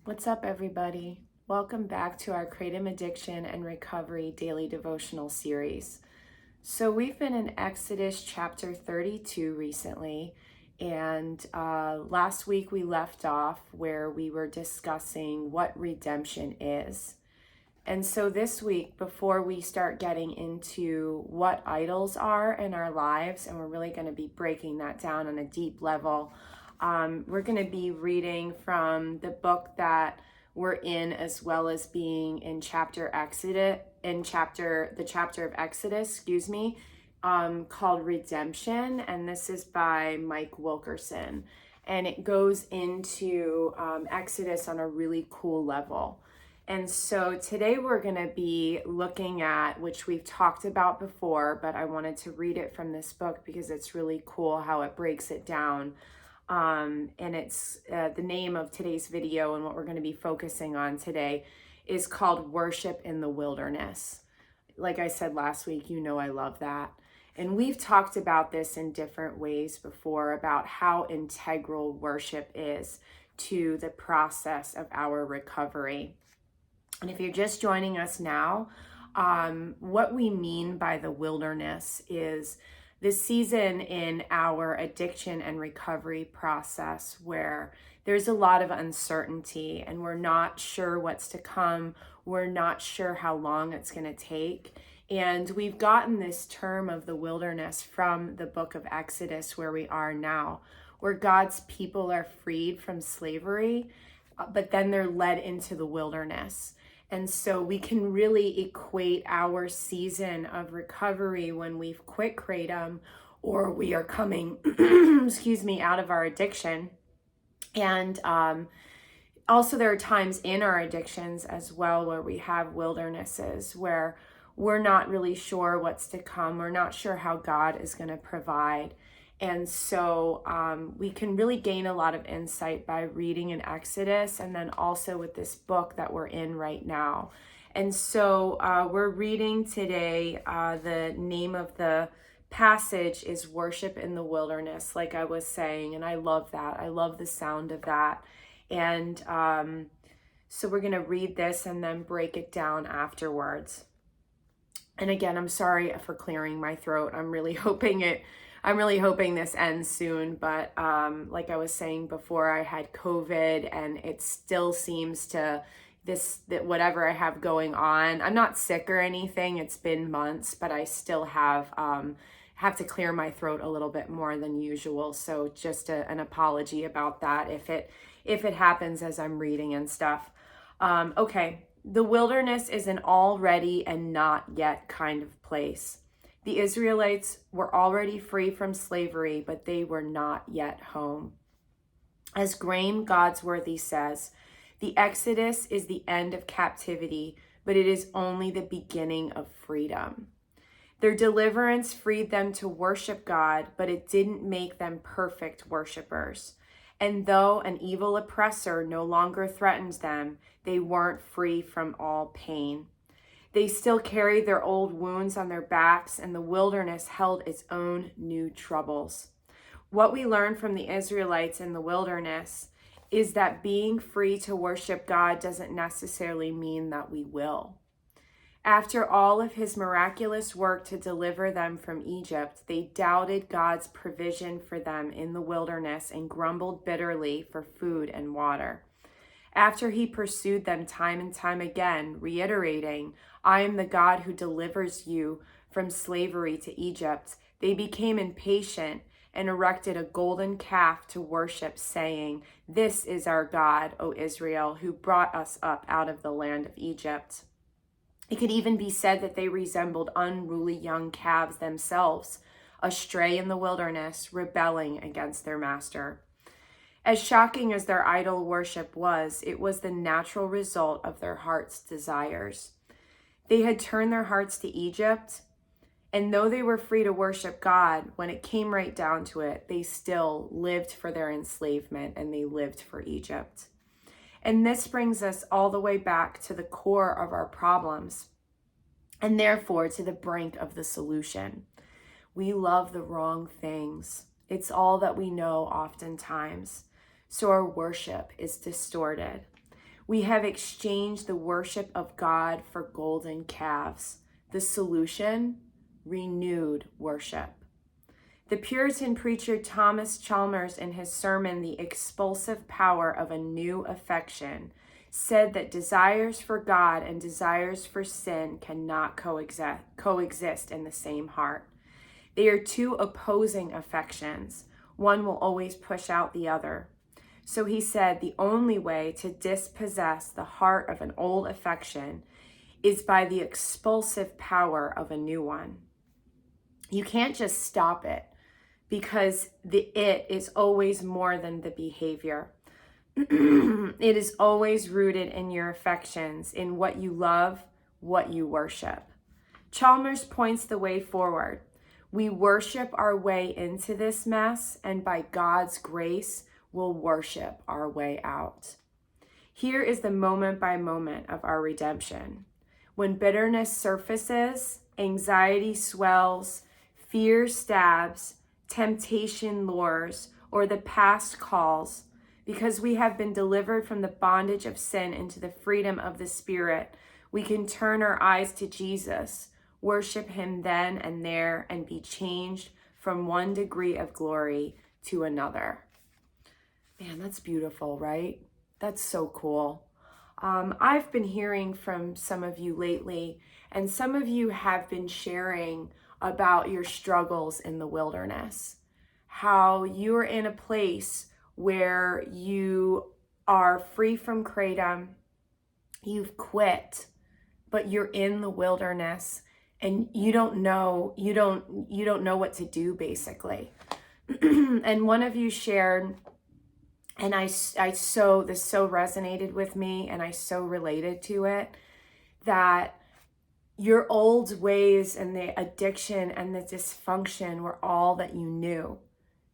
What's up, everybody? Welcome back to our Kratom Addiction and Recovery Daily Devotional series. So, we've been in Exodus chapter 32 recently, and last week we left off where we were discussing what redemption is. And so, this week, before we start getting into what idols are in our lives, and we're really going to be breaking that down on a deep level. We're going to be reading from the book that we're in, as well as being in the chapter of Exodus, called Redemption. And this is by Mike Wilkerson. And it goes into Exodus on a really cool level. And so today we're going to be looking at, which we've talked about before, but I wanted to read it from this book because it's really cool how it breaks it down. And it's the name of today's video, and what we're going to be focusing on today is called Worship in the Wilderness. Like I said last week, you know I love that. And we've talked about this in different ways before, about how integral worship is to the process of our recovery. And if you're just joining us now, what we mean by the wilderness is this season in our addiction and recovery process where there's a lot of uncertainty and we're not sure what's to come. We're not sure how long it's going to take. And we've gotten this term of the wilderness from the book of Exodus, where we are now, where God's people are freed from slavery, but then they're led into the wilderness. And so we can really equate our season of recovery when we've quit kratom or we are coming, out of our addiction. And also there are times in our addictions as well where we have wildernesses where we're not really sure what's to come. We're not sure how God is going to provide. And so we can really gain a lot of insight by reading in Exodus, and then also with this book that we're in right now. And so we're reading today, the name of the passage is Worship in the Wilderness, like I was saying, and I love that. I love the sound of that. And so we're going to read this and then break it down afterwards. And again, I'm sorry for clearing my throat. I'm really hoping this ends soon, but like I was saying before, I had COVID and it still seems that whatever I have going on, I'm not sick or anything. It's been months, but I still have to clear my throat a little bit more than usual. So just an apology about that if it happens as I'm reading and stuff. Okay. The wilderness is an already and not yet kind of place. The Israelites were already free from slavery, but they were not yet home. As Graham Godsworthy says, the Exodus is the end of captivity, but it is only the beginning of freedom. Their deliverance freed them to worship God, but it didn't make them perfect worshipers. And though an evil oppressor no longer threatened them, they weren't free from all pain. They still carried their old wounds on their backs, and the wilderness held its own new troubles. What we learn from the Israelites in the wilderness is that being free to worship God doesn't necessarily mean that we will. After all of his miraculous work to deliver them from Egypt, they doubted God's provision for them in the wilderness and grumbled bitterly for food and water. After he pursued them time and time again, reiterating, "I am the God who delivers you from slavery to Egypt," they became impatient and erected a golden calf to worship, saying, "This is our God, O Israel, who brought us up out of the land of Egypt." It could even be said that they resembled unruly young calves themselves, astray in the wilderness, rebelling against their master. As shocking as their idol worship was, it was the natural result of their heart's desires. They had turned their hearts to Egypt, and though they were free to worship God, when it came right down to it, they still lived for their enslavement and they lived for Egypt. And this brings us all the way back to the core of our problems, and therefore to the brink of the solution. We love the wrong things. It's all that we know oftentimes. So our worship is distorted. We have exchanged the worship of God for golden calves. The solution? Renewed worship. The Puritan preacher Thomas Chalmers, in his sermon, The Expulsive Power of a New Affection, said that desires for God and desires for sin cannot coexist in the same heart. They are two opposing affections. One will always push out the other. So he said the only way to dispossess the heart of an old affection is by the expulsive power of a new one. You can't just stop it, because the it is always more than the behavior. It is always rooted in your affections, in what you love, what you worship. Chalmers points the way forward. We worship our way into this mess, and by God's grace, we'll worship our way out. Here is the moment by moment of our redemption. When bitterness surfaces, anxiety swells, fear stabs, temptation lures, or the past calls, because we have been delivered from the bondage of sin into the freedom of the Spirit, we can turn our eyes to Jesus, worship him then and there, and be changed from one degree of glory to another. Man, that's beautiful, right? That's so cool. I've been hearing from some of you lately, and some of you have been sharing about your struggles in the wilderness, how you're in a place where you are free from kratom, you've quit, but you're in the wilderness and you don't know what to do, basically. And one of you shared, and this so resonated with me, and I so related to it, that your old ways and the addiction and the dysfunction were all that you knew.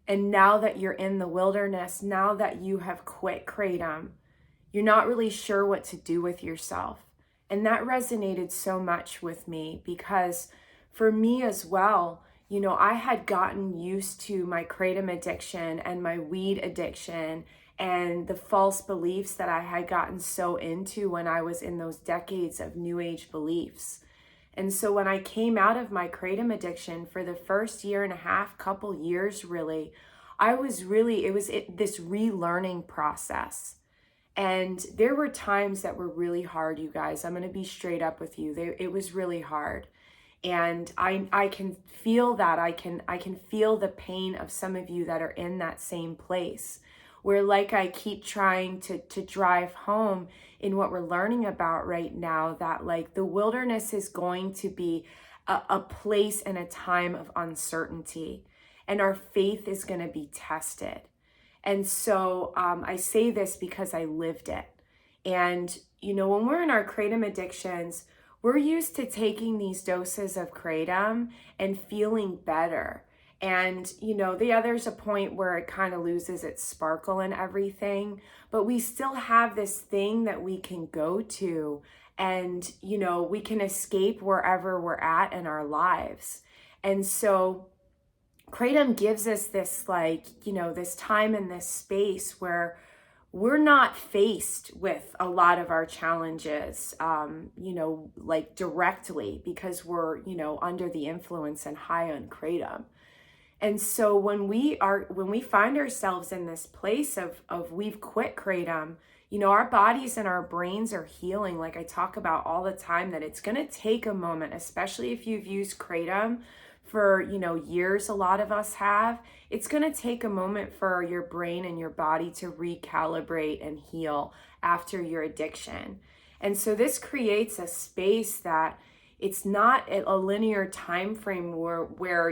And now that you're in the wilderness, now that you have quit kratom, you're not really sure what to do with yourself. And that resonated so much with me, because for me as well, I had gotten used to my kratom addiction and my weed addiction and the false beliefs that I had gotten so into when I was in those decades of New Age beliefs. And so when I came out of my kratom addiction, for the first year and a half, couple years really, it was this relearning process. And there were times that were really hard, you guys. I'm going to be straight up with you. It was really hard. And I can feel that. I can feel the pain of some of you that are in that same place, where, like, I keep trying to drive home in what we're learning about right now, that like the wilderness is going to be a place and a time of uncertainty, and our faith is going to be tested. And so I say this because I lived it. And, when we're in our kratom addictions, we're used to taking these doses of kratom and feeling better. And, there's a point where it kind of loses its sparkle and everything, but we still have this thing that we can go to, and, we can escape wherever we're at in our lives. And so kratom gives us this, this time and this space where we're not faced with a lot of our challenges, directly, because we're, under the influence and high on kratom. And so when we find ourselves in this place of we've quit kratom, our bodies and our brains are healing. Like I talk about all the time, that it's going to take a moment, especially if you've used kratom for, years, a lot of us have. It's going to take a moment for your brain and your body to recalibrate and heal after your addiction. And so this creates a space that it's not a linear time frame where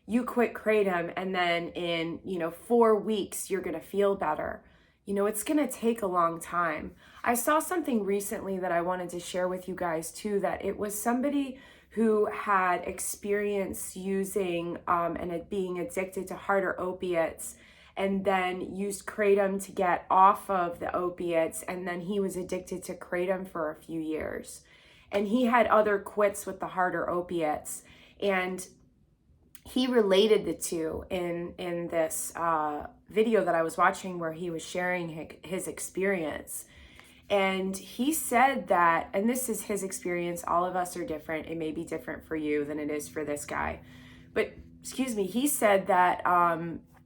you quit kratom and then in 4 weeks you're going to feel better. It's going to take a long time. I saw something recently that I wanted to share with you guys too, that it was somebody who had experience using and being addicted to harder opiates, and then used kratom to get off of the opiates, and then he was addicted to kratom for a few years. And he had other quits with the harder opiates, and he related the two in this video that I was watching, where he was sharing his experience. And he said that, and this is his experience, all of us are different. It may be different for you than it is for this guy. But, excuse me, he said that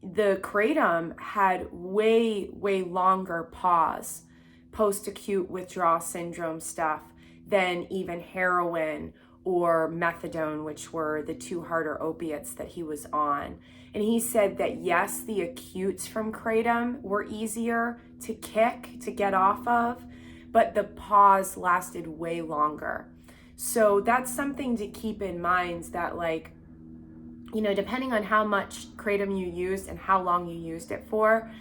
the kratom had way longer pause, post-acute withdrawal syndrome stuff, than even heroin or methadone, which were the two harder opiates that he was on. And he said that yes, the acutes from kratom were easier to kick, to get off of, but the pause lasted way longer. So that's something to keep in mind, that like, you know, depending on how much kratom you used and how long you used it for,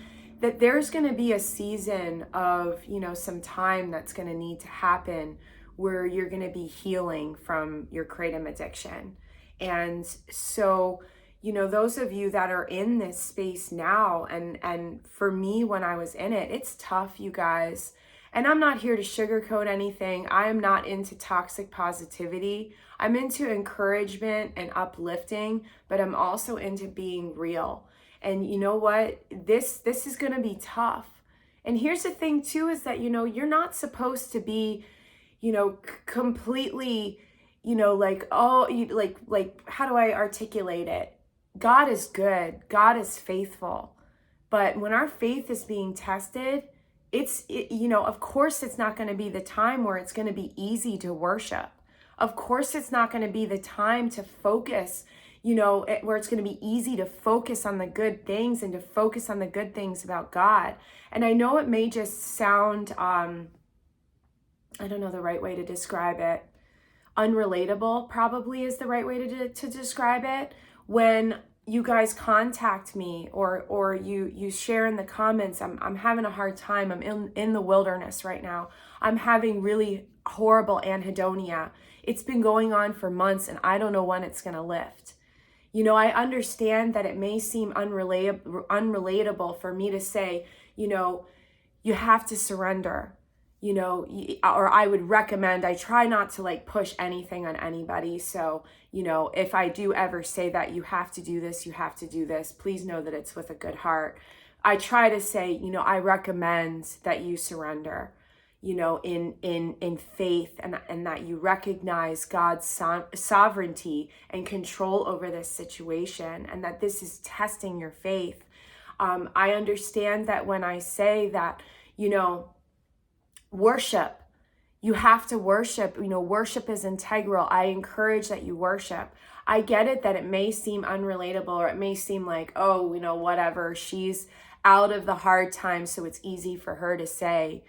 that there's going to be a season of, you know, some time that's going to need to happen where you're going to be healing from your kratom addiction. And so, you know, those of you that are in this space now, and for me, when I was in it, it's tough, you guys. And I'm not here to sugarcoat anything. I am not into toxic positivity. I'm into encouragement and uplifting, but I'm also into being real. And you know what? This is going to be tough. And here's the thing too, is that, you know, you're not supposed to be, you know, completely, you know, like, oh, like, how do I articulate it? God is good. God is faithful. But when our faith is being tested, you know, of course it's not going to be the time where it's going to be easy to worship. Of course it's not going to be the time to focus, you know, where it's going to be easy to focus on the good things and to focus on the good things about God. And I know it may just sound, I don't know the right way to describe it. Unrelatable probably is the right way to describe it. When you guys contact me or you share in the comments, I'm having a hard time. I'm in the wilderness right now. I'm having really horrible anhedonia. It's been going on for months and I don't know when it's going to lift. You know, I understand that it may seem unrelatable for me to say, you know, you have to surrender, you know, or I would recommend, I try not to like push anything on anybody. So, you know, if I do ever say that you have to do this, you have to do this, please know that it's with a good heart. I try to say, you know, I recommend that you surrender, you know, in faith, and that you recognize God's sovereignty and control over this situation, and that this is testing your faith. I understand that when I say that, you know, worship, you have to worship, you know, worship is integral. I encourage that you worship. I get it that it may seem unrelatable, or it may seem like, oh, you know, whatever, she's out of the hard time, so it's easy for her to say.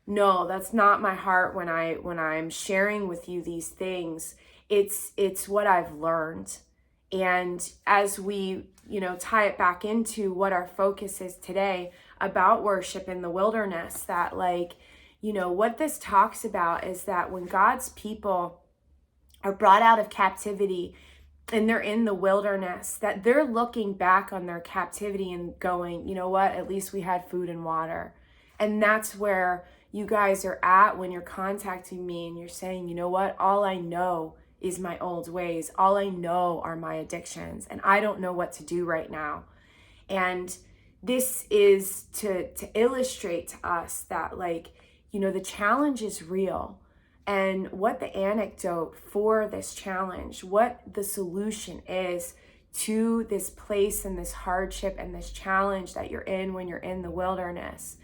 No, that's not my heart when I'm sharing with you these things. It's what I've learned. And as we, you know, tie it back into what our focus is today about worship in the wilderness, that like, you know, what this talks about is that when God's people are brought out of captivity and they're in the wilderness, that they're looking back on their captivity and going, you know what, at least we had food and water. And that's where you guys are at when you're contacting me and you're saying, you know what, all I know is my old ways. All I know are my addictions, and I don't know what to do right now. And this is to illustrate to us that, like, you know, the challenge is real, and what the antidote for this challenge, what the solution is to this place and this hardship and this challenge that you're in when you're in the wilderness,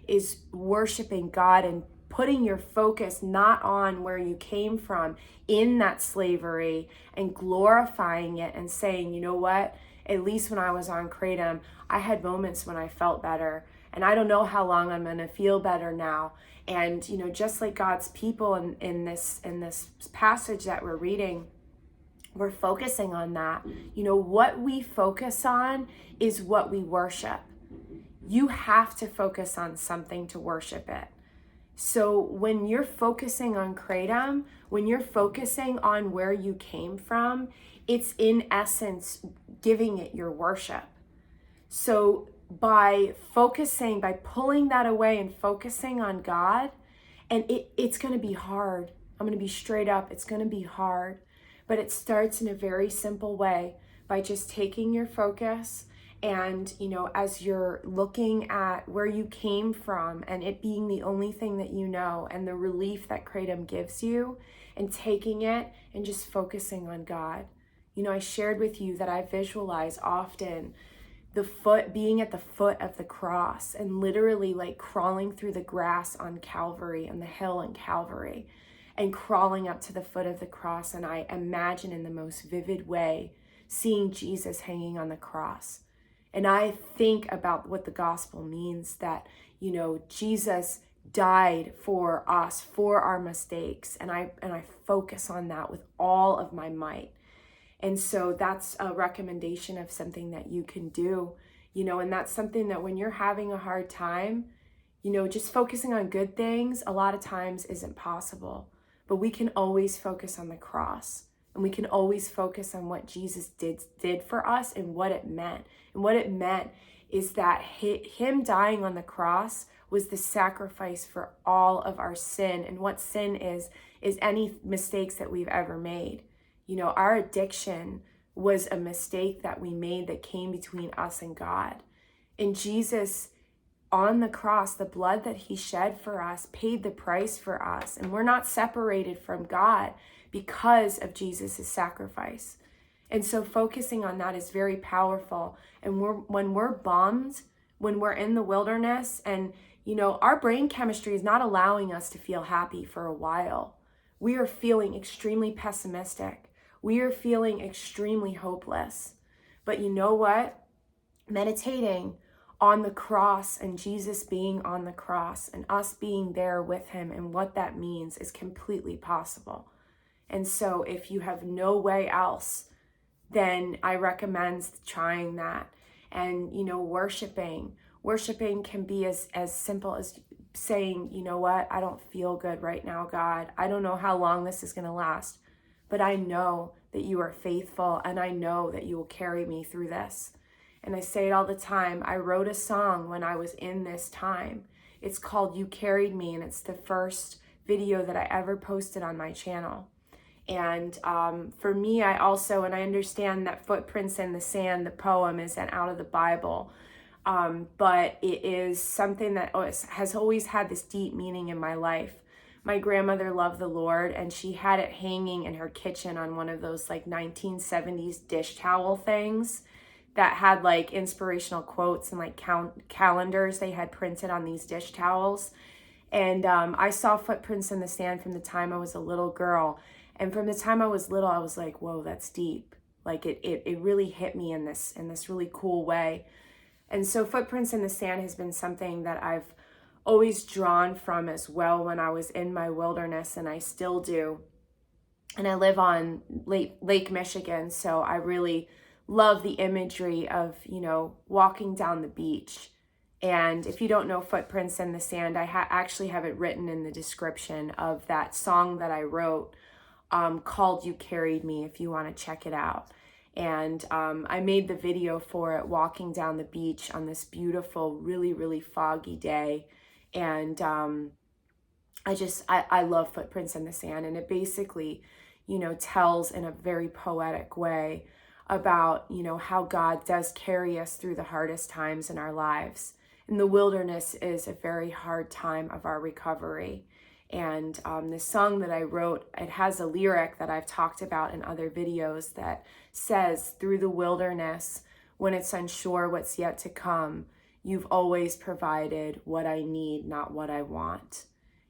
is worshiping God and putting your focus not on where you came from in that slavery, and glorifying it and saying, you know what, at least when I was on kratom, I had moments when I felt better, and I don't know how long I'm going to feel better now. And, you know, just like God's people in this passage that we're reading, we're focusing on that. You know, what we focus on is what we worship. You have to focus on something to worship it. So when you're focusing on kratom, when you're focusing on where you came from, it's in essence giving it your worship. So by focusing, by pulling that away and focusing on God, and it's going to be hard. I'm going to be straight up. It's going to be hard, but it starts in a very simple way, by just taking your focus And, as you're looking at where you came from and it being the only thing that you know, and the relief that kratom gives you, and taking it and just focusing on God. I shared with you that I visualize often being at the foot of the cross and literally like crawling through the grass on Calvary, on the hill on Calvary, and crawling up to the foot of the cross. And I imagine in the most vivid way seeing Jesus hanging on the cross. And I think about what the gospel means, that, Jesus died for us, for our mistakes. And I focus on that with all of my might. And so that's a recommendation of something that you can do, and that's something that when you're having a hard time, just focusing on good things a lot of times isn't possible. But we can always focus on the cross, and we can always focus on what Jesus did for us and what it meant. And what it meant is that him dying on the cross was the sacrifice for all of our sin. And what sin is any mistakes that we've ever made. Our addiction was a mistake that we made that came between us and God. And Jesus on the cross, the blood that he shed for us paid the price for us. And we're not separated from God because of Jesus' sacrifice. And so focusing on that is very powerful. And when we're bummed, when we're in the wilderness, and our brain chemistry is not allowing us to feel happy for a while. We are feeling extremely pessimistic. We are feeling extremely hopeless. But you know what? Meditating on the cross and Jesus being on the cross and us being there with him and what that means is completely possible. And so if you have no way else, then I recommend trying that. And, worshiping can be as simple as saying, you know what? I don't feel good right now, God. I don't know how long this is going to last. But I know that you are faithful, and I know that you will carry me through this. And I say it all the time. I wrote a song when I was in this time. It's called You Carried Me, and it's the first video that I ever posted on my channel. And for me, I understand that Footprints in the Sand, the poem, isn't out of the Bible. But it is something that has always had this deep meaning in my life. My grandmother loved the Lord, and she had it hanging in her kitchen on one of those like 1970s dish towel things that had like inspirational quotes and like calendars they had printed on these dish towels. And I saw Footprints in the Sand from the time I was a little girl. And from the time I was little, I was like, whoa, that's deep. Like it really hit me in this really cool way. And so Footprints in the Sand has been something that I've always drawn from as well when I was in my wilderness, and I still do. And I live on Lake Michigan, so I really love the imagery of, walking down the beach. And if you don't know Footprints in the Sand, I actually have it written in the description of that song that I wrote called You Carried Me, if you want to check it out. And I made the video for it walking down the beach on this beautiful, really, really foggy day. And I love Footprints in the Sand. And it basically, tells in a very poetic way about, how God does carry us through the hardest times in our lives. And the wilderness is a very hard time of our recovery. And the song that I wrote, it has a lyric that I've talked about in other videos that says, through the wilderness, when it's unsure what's yet to come, you've always provided what I need, not what I want.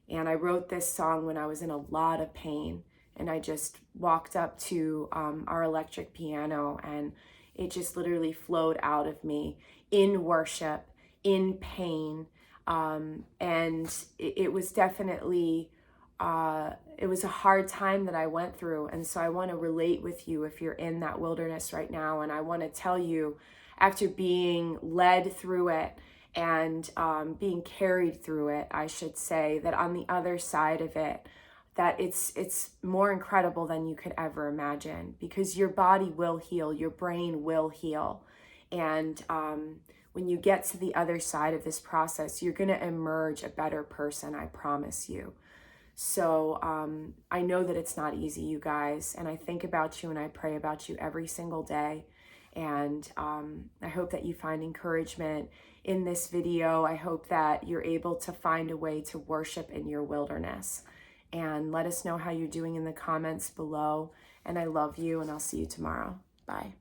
And I wrote this song when I was in a lot of pain. And I just walked up to our electric piano, and it just literally flowed out of me in worship, in pain. And it was definitely, it was a hard time that I went through. And so I want to relate with you if you're in that wilderness right now. And I want to tell you, after being led through it and being carried through it, I should say, that on the other side of it, that it's more incredible than you could ever imagine, because your body will heal, your brain will heal. And when you get to the other side of this process, you're going to emerge a better person, I promise you. So I know that it's not easy, you guys, and I think about you and I pray about you every single day. And I hope that you find encouragement in this video. I hope that you're able to find a way to worship in your wilderness. And let us know how you're doing in the comments below. And I love you, and I'll see you tomorrow. Bye.